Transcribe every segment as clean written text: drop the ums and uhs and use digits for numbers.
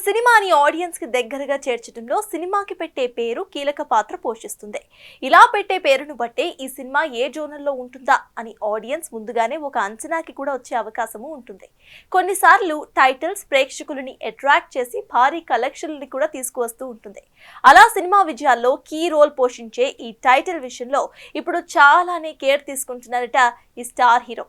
సినిమాని ఆడియన్స్ కి దగ్గరగా చేర్చడంలో సినిమాకి పెట్టే పేరు కీలక పాత్ర పోషిస్తుంది. ఇలా పెట్టే పేరును బట్టే ఈ సినిమా ఏ జోనర్లో ఉంటుందా అని ఆడియన్స్ ముందుగానే ఒక అంచనాకి కూడా వచ్చే అవకాశము ఉంటుంది. కొన్నిసార్లు టైటిల్స్ ప్రేక్షకులని అట్రాక్ట్ చేసి భారీ కలెక్షన్లని కూడా తీసుకువస్తూ ఉంటుంది. అలా సినిమా విజయాల్లో కీ రోల్ పోషించే ఈ టైటిల్ విషయంలో ఇప్పుడు చాలానే కేర్ తీసుకుంటున్నారట ఈ స్టార్ హీరో.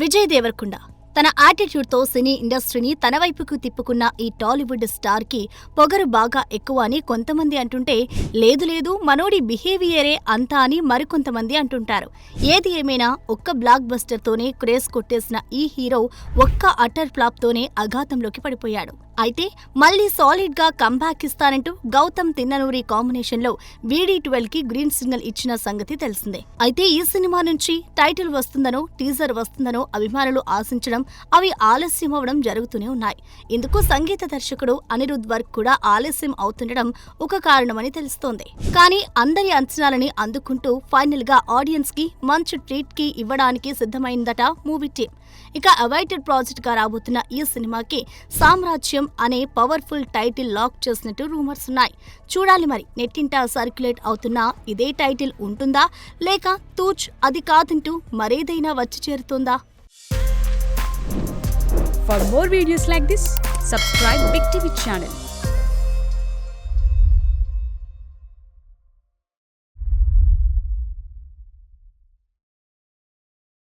విజయ్ దేవరకొండ తన యాటిట్యూడ్తో సినీ ఇండస్ట్రీని తన వైపుకు తిప్పుకున్న ఈ టాలీవుడ్ స్టార్ కి పొగరు బాగా ఎక్కువ అని కొంతమంది అంటుంటే, లేదు మనోడి బిహేవియరే అంతా అని మరికొంతమంది అంటుంటారు. ఏది ఏమైనా ఒక్క బ్లాక్ బస్టర్ తోనే క్రేజ్ కొట్టేసిన ఈ హీరో ఒక్క అటర్ ఫ్లాప్ తోనే అఘాతంలోకి పడిపోయాడు. అయితే మళ్లీ సాలిడ్ గా కంబ్యాక్ ఇస్తానంటూ గౌతమ్ తిన్ననూరి కాంబినేషన్ లో VD12 కి గ్రీన్ సిగ్నల్ ఇచ్చిన సంగతి తెలిసిందే. అయితే ఈ సినిమా నుంచి టైటిల్ వస్తుందనో టీజర్ వస్తుందనో అభిమానులు ఆశించడం, అవి ఆలస్యం అవడం జరుగుతూనే ఉన్నాయి. ఇందుకు సంగీత దర్శకుడు అనిరుద్ వర్క్ కూడా ఆలస్యం అవుతుండడం ఒక కారణమని తెలుస్తోంది. కానీ అందరి అంచనాలని అందుకుంటూ ఫైనల్ గా ఆడియన్స్ కి మంచి ట్రీట్ కి ఇవ్వడానికి సిద్ధమైందట మూవీ టీమ్. ఇక అవైటెడ్ ప్రాజెక్ట్ గా రాబోతున్న ఈ సినిమాకి సామ్రాజ్యం అనే పవర్ఫుల్ టైటిల్ లాక్ చేసినట్టు రూమర్స్ ఉన్నాయి. చూడాలి మరి నెట్టింట సర్క్యులేట్ అవుతున్న ఇదే టైటిల్ ఉంటుందా, లేక తూచ్ అది కాదంటూ మరేదైనా వచ్చి చేరుతుందా? For more videos like this, subscribe Big TV channel.